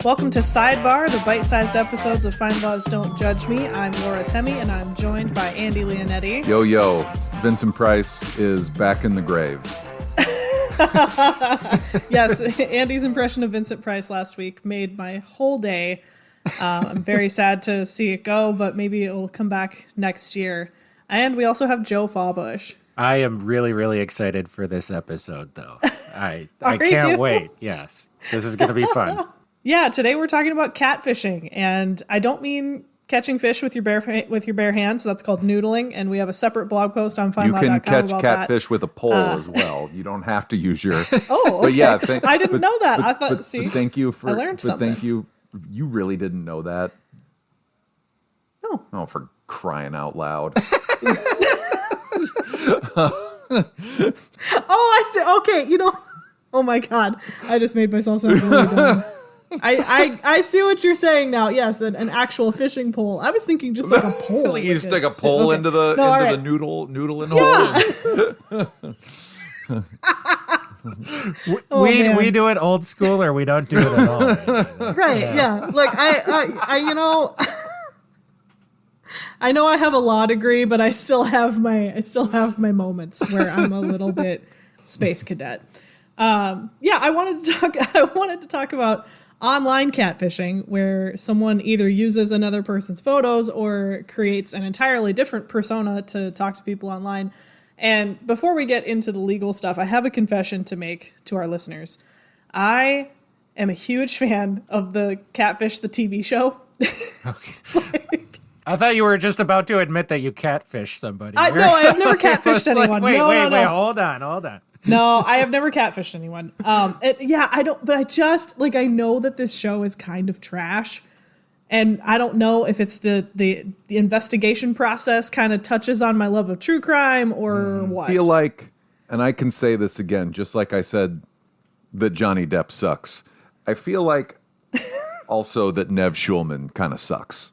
Welcome to Sidebar, the bite-sized episodes of FindLaw's Don't Judge Me. I'm Laura Temme, and I'm joined by Andy Leonetti. Yo, Vincent Price is back in the grave. Yes, Andy's impression of Vincent Price last week made my whole day. I'm very sad to see it go, but maybe it will come back next year. And we also have Joe Fawbush. I am really, really excited for this episode, though. I can't wait. Yes, this is going to be fun. Yeah, today we're talking about catfishing, and I don't mean catching fish with your bare hands. That's called noodling, and we have a separate blog post on FindLaw.com about that. You can catch catfish with a pole as well. You don't have to use your... Oh, okay. But yeah, I didn't know that. I thought, but thank you for... I learned something. Thank you. You really didn't know that? No. Oh, for crying out loud. Oh, I see. Okay, oh my God. I just made myself sound really dumb. I see what you're saying now. Yes, an actual fishing pole. I was thinking just like a pole. You just stick a pole into the noodling hole. We do it old school, or we don't do it at all. Right? Yeah. Like I know I have a law degree, but I still have my moments where I'm a little bit space cadet. I wanted to talk about online catfishing, where someone either uses another person's photos or creates an entirely different persona to talk to people online. And before we get into the legal stuff, I have a confession to make to our listeners. I am a huge fan of the Catfish, the TV show. Okay. I thought you were just about to admit that you catfish somebody. No, I have never catfished anyone. Wait, no. hold on. No, I have never catfished anyone. I don't, but I just, I know that this show is kind of trash, and I don't know if it's the investigation process kind of touches on my love of true crime or what. I feel like, and I can say this again, just like I said that Johnny Depp sucks, I feel like also that Nev Schulman kind of sucks.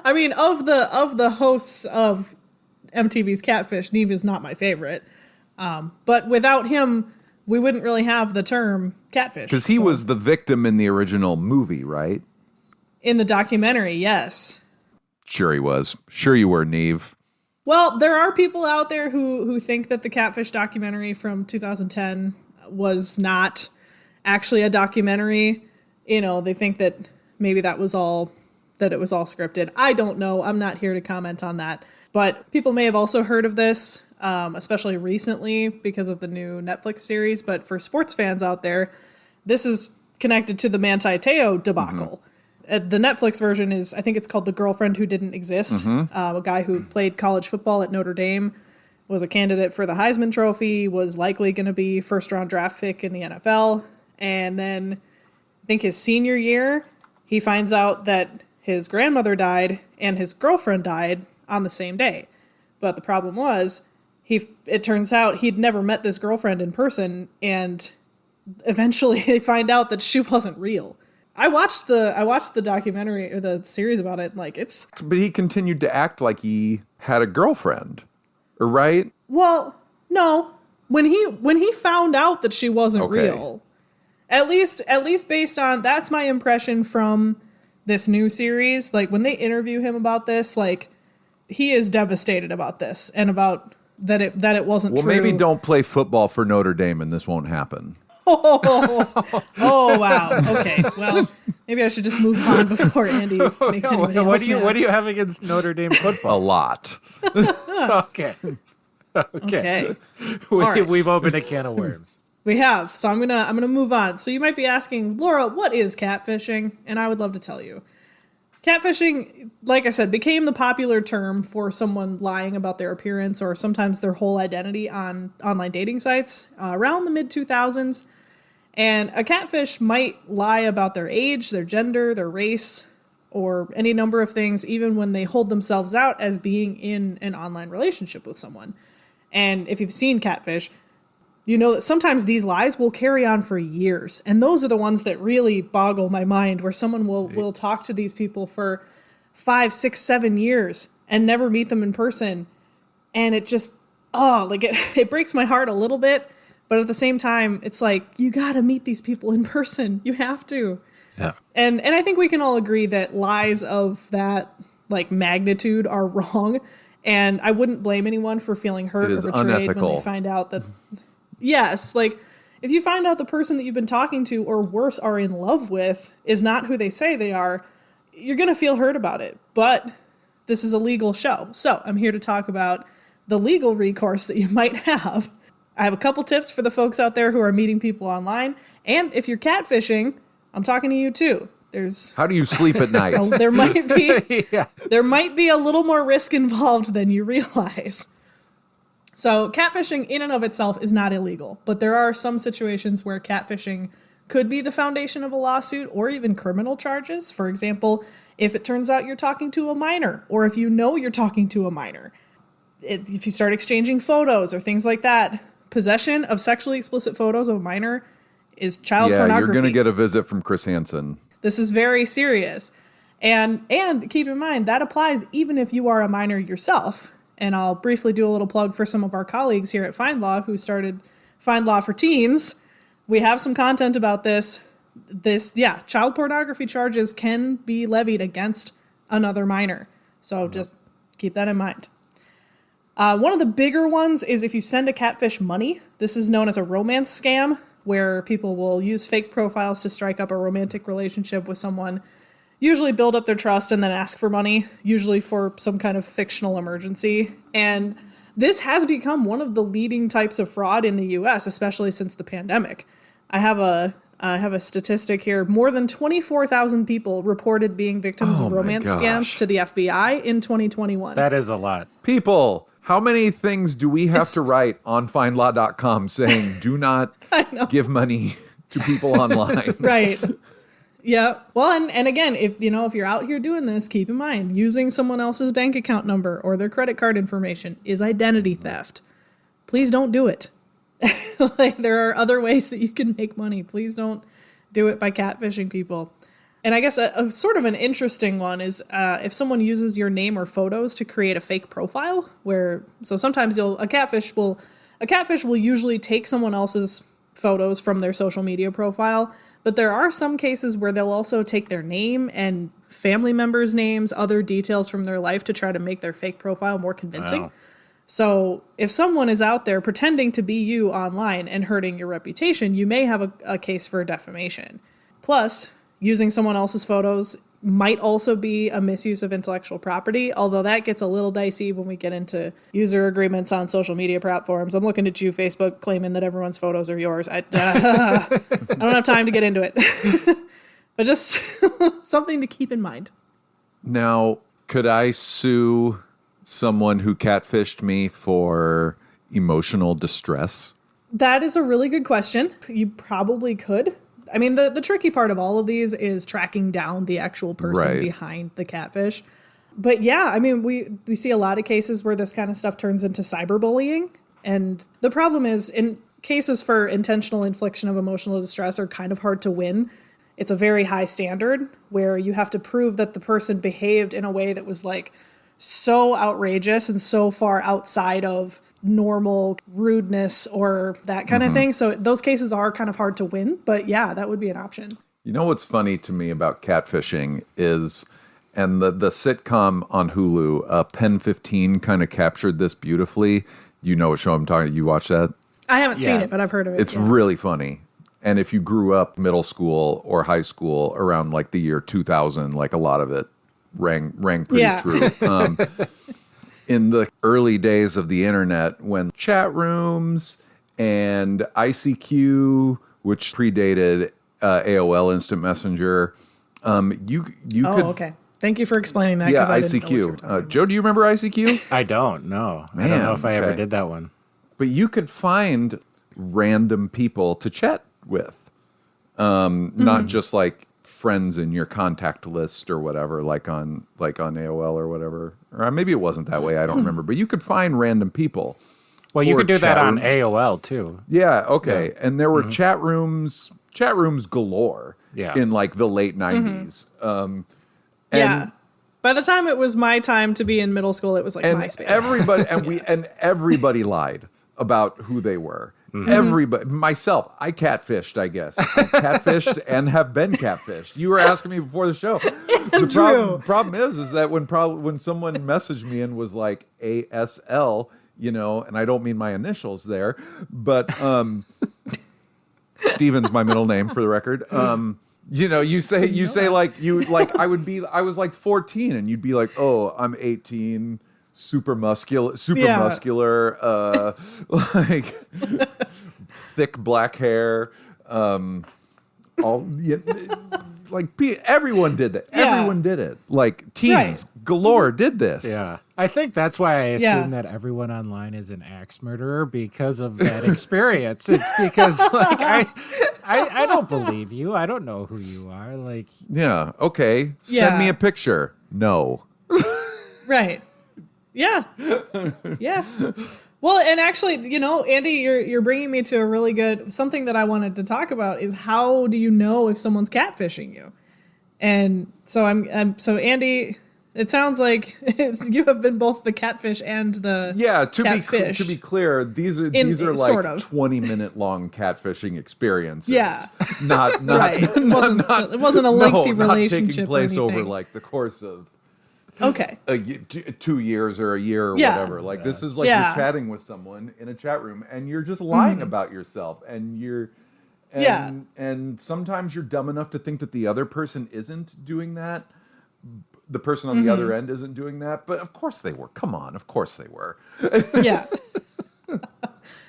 I mean, of the hosts of MTV's Catfish, Neve is not my favorite. But without him, we wouldn't really have the term catfish. Because he was the victim in the original movie, right? In the documentary, yes. Sure he was. Sure you were, Neve. Well, there are people out there who think that the Catfish documentary from 2010 was not actually a documentary. They think that maybe that it was all scripted. I don't know. I'm not here to comment on that. But people may have also heard of this, especially recently because of the new Netflix series. But for sports fans out there, this is connected to the Manti Te'o debacle. Mm-hmm. The Netflix version is, I think it's called The Girlfriend Who Didn't Exist. Mm-hmm. A guy who played college football at Notre Dame, was a candidate for the Heisman Trophy, was likely going to be first-round draft pick in the NFL. And then I think his senior year, he finds out that his grandmother died and his girlfriend died on the same day. But the problem was, it turns out he'd never met this girlfriend in person, and eventually they find out that she wasn't real. I watched the documentary or the series about it, But he continued to act like he had a girlfriend, right? Well, no. When he found out that she wasn't real, at least based on, that's my impression from this new series. When they interview him about this, he is devastated about this and about that it wasn't true. Well, maybe don't play football for Notre Dame and this won't happen. Oh, wow. Okay. Well, maybe I should just move on before Andy makes anybody else mad. What do you have against Notre Dame football? A lot. Okay. We've opened a can of worms. We have. So I'm gonna move on. So you might be asking, Laura, what is catfishing? And I would love to tell you. Catfishing, like I said, became the popular term for someone lying about their appearance or sometimes their whole identity on online dating sites around the mid-2000s. And a catfish might lie about their age, their gender, their race, or any number of things, even when they hold themselves out as being in an online relationship with someone. And if you've seen Catfish, you know that sometimes these lies will carry on for years. And those are the ones that really boggle my mind, where someone will talk to these people for 5, 6, 7 years and never meet them in person. And it just, it breaks my heart a little bit, But at the same time, it's like, you got to meet these people in person. You have to. Yeah. And I think we can all agree that lies of that like magnitude are wrong. And I wouldn't blame anyone for feeling hurt or betrayed unethical. when they find out that, yes, like if you find out the person that you've been talking to or worse are in love with is not who they say they are, you're going to feel hurt about it. But this is a legal show. So I'm here to talk about the legal recourse that you might have. I have a couple tips for the folks out there who are meeting people online. And if you're catfishing, I'm talking to you too. How do you sleep at night? There might be a little more risk involved than you realize. So catfishing in and of itself is not illegal, but there are some situations where catfishing could be the foundation of a lawsuit or even criminal charges. For example, if it turns out you're talking to a minor, or if you know you're talking to a minor, if you start exchanging photos or things like that, possession of sexually explicit photos of a minor is child pornography. You're going to get a visit from Chris Hansen. This is very serious. And keep in mind, that applies even if you are a minor yourself. And I'll briefly do a little plug for some of our colleagues here at FindLaw who started FindLaw for Teens. We have some content about this. Child pornography charges can be levied against another minor. So just keep that in mind. One of the bigger ones is if you send a catfish money. This is known as a romance scam, where people will use fake profiles to strike up a romantic relationship with someone, usually build up their trust and then ask for money, usually for some kind of fictional emergency. And this has become one of the leading types of fraud in the US, especially since the pandemic. I have a statistic here. More than 24,000 people reported being victims of romance scams to the FBI in 2021. That is a lot. People, how many things do we have to write on FindLaw.com saying do not give money to people online? Right. Yeah. Well, and again, if you're out here doing this, keep in mind, using someone else's bank account number or their credit card information is identity theft. Please don't do it. Like, there are other ways that you can make money. Please don't do it by catfishing people. And I guess a sort of an interesting one is if someone uses your name or photos to create a fake profile, so sometimes a catfish will usually take someone else's photos from their social media profile, but there are some cases where they'll also take their name and family members' names, other details from their life to try to make their fake profile more convincing. Wow. So if someone is out there pretending to be you online and hurting your reputation, you may have a case for defamation. Plus, using someone else's photos might also be a misuse of intellectual property, although that gets a little dicey when we get into user agreements on social media platforms. I'm looking at you, Facebook, claiming that everyone's photos are yours. I don't have time to get into it. But just something to keep in mind. Now, could I sue someone who catfished me for emotional distress? That is a really good question. You probably could. I mean, the tricky part of all of these is tracking down the actual person behind the catfish. But yeah, I mean, we see a lot of cases where this kind of stuff turns into cyberbullying. And the problem is, in cases for intentional infliction of emotional distress are kind of hard to win. It's a very high standard where you have to prove that the person behaved in a way that was like so outrageous and so far outside of normal rudeness or that kind of thing. So those cases are kind of hard to win, but yeah, that would be an option. You know what's funny to me about catfishing is, and the sitcom on Hulu, Pen 15 kind of captured this beautifully. You know what show I'm talking about? You watch that? I haven't seen it, but I've heard of it. It's really funny. And if you grew up middle school or high school around like the year 2000, like a lot of it rang pretty true. In the early days of the internet, when chat rooms and ICQ, which predated AOL Instant Messenger, you could... okay. Thank you for explaining that. Yeah, I didn't know what you were ICQ. talking about. Joe, do you remember ICQ? I don't know. I Man, don't know if I ever okay. did that one. But you could find random people to chat with. Not just like friends in your contact list or whatever, like on AOL or whatever. Or maybe it wasn't that way, I don't remember. But you could find random people. Well, you Or could do that chat on room. AOL too. Yeah, okay. And there were chat rooms galore in like the late 90s. Yeah. By the time it was my time to be in middle school, it was like And MySpace. everybody lied about who they were. Everybody, myself, I catfished, I guess. I catfished and have been catfished. You were asking me before the show. The problem is that when someone messaged me and was like ASL, and I don't mean my initials there, but Steven's my middle name for the record. You say I was like 14 and you'd be like, oh, I'm 18, super muscular, like thick black hair, everyone did that. Yeah. Everyone did it. Like teens galore did this. Yeah. I think that's why I assume that everyone online is an axe murderer because of that experience. It's because I don't believe you. I don't know who you are. Like, yeah. Okay. Send me a picture. No. Right. Yeah. Yeah. Well, and actually, Andy, you're bringing me to a really good, something that I wanted to talk about is how do you know if someone's catfishing you? And so so Andy, it sounds like you have been both the catfish and the catfish. To be clear, these are like sort of 20-minute long catfishing experiences. Yeah. Not right. It wasn't a lengthy relationship. Not taking place over like the course of 2 years or a year or whatever. Like this is like you're chatting with someone in a chat room and you're just lying about yourself and sometimes you're dumb enough to think that the other person isn't doing that. The person on the other end isn't doing that, but of course they were. Come on, of course they were. Yeah.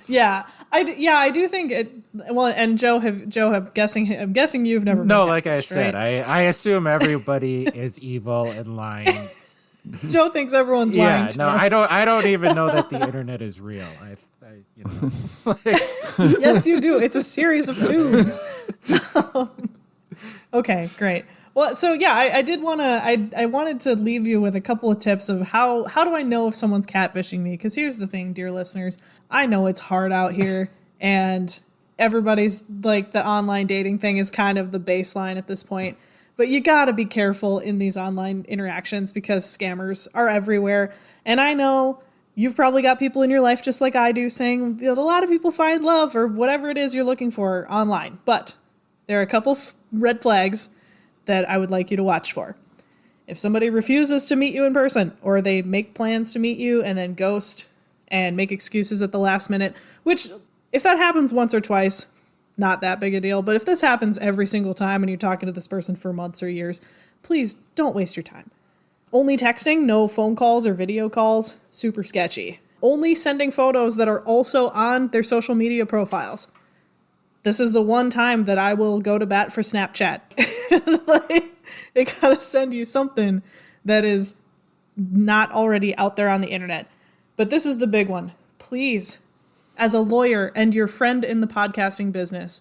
Yeah. I do think it. Well, and Joe, I'm guessing you've never. No, been like I catfished, said, right? I assume everybody is evil and lying. Joe thinks everyone's lying. Yeah, no, I don't even know that the internet is real. Yes, you do. It's a series of tubes. Okay, great. Well, so yeah, I did want to. I wanted to leave you with a couple of tips of how do I know if someone's catfishing me? Because here's the thing, dear listeners, I know it's hard out here, and everybody's like the online dating thing is kind of the baseline at this point. But you gotta be careful in these online interactions because scammers are everywhere. And I know you've probably got people in your life just like I do saying that a lot of people find love or whatever it is you're looking for online. But there are a couple red flags that I would like you to watch for. If somebody refuses to meet you in person or they make plans to meet you and then ghost and make excuses at the last minute, which if that happens once or twice, not that big a deal. But if this happens every single time and you're talking to this person for months or years, please don't waste your time. Only texting, no phone calls or video calls, super sketchy. Only sending photos that are also on their social media profiles. This is the one time that I will go to bat for Snapchat. They gotta send you something that is not already out there on the internet. But this is the big one. Please, as a lawyer and your friend in the podcasting business,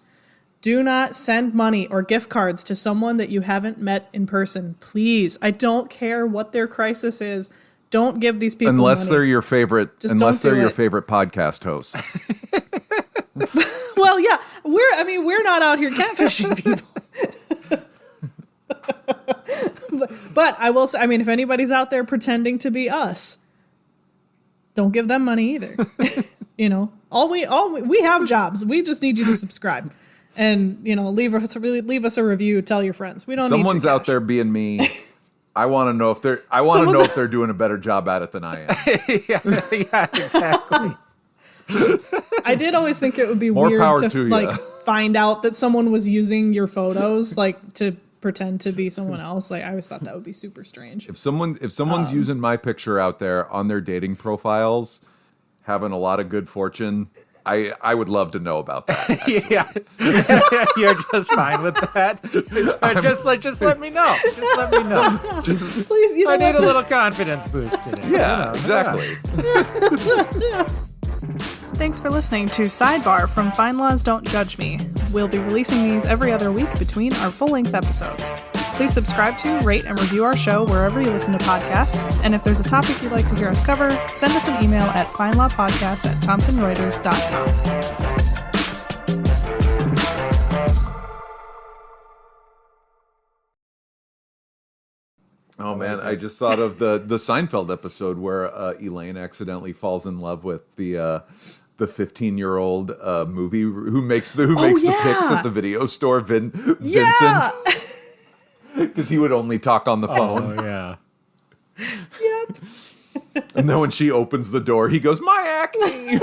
do not send money or gift cards to someone that you haven't met in person. Please. I don't care what their crisis is. Don't give these people unless money. They're your favorite your favorite podcast hosts. Well, yeah. We're not out here catfishing people. but I will say, if anybody's out there pretending to be us, don't give them money either. We have jobs. We just need you to subscribe and, leave us a review, tell your friends. We don't Someone's need your out there being me. I want to know if they're doing a better job at it than I am. yeah, exactly. I did always think it would be weird to find out that someone was using your photos to pretend to be someone else. I always thought that would be super strange. If someone's using my picture out there on their dating profiles, having a lot of good fortune, I would love to know about that. Yeah, you're just fine with that. Just let me know. Just let me know. Please, I need a little confidence boost today. Yeah, exactly. Thanks for listening to Sidebar from FindLaw's Don't Judge Me. We'll be releasing these every other week between our full-length episodes. Please subscribe to, rate, and review our show wherever you listen to podcasts. And if there's a topic you'd like to hear us cover, send us an email at FindLawPodcast@ThomsonReuters.com. Oh man, I just thought of the Seinfeld episode where Elaine accidentally falls in love with the the 15-year-old movie who makes the pics at the video store, Vincent, because he would only talk on the phone. Oh yeah. Yep. And then when she opens the door, he goes, "My acne."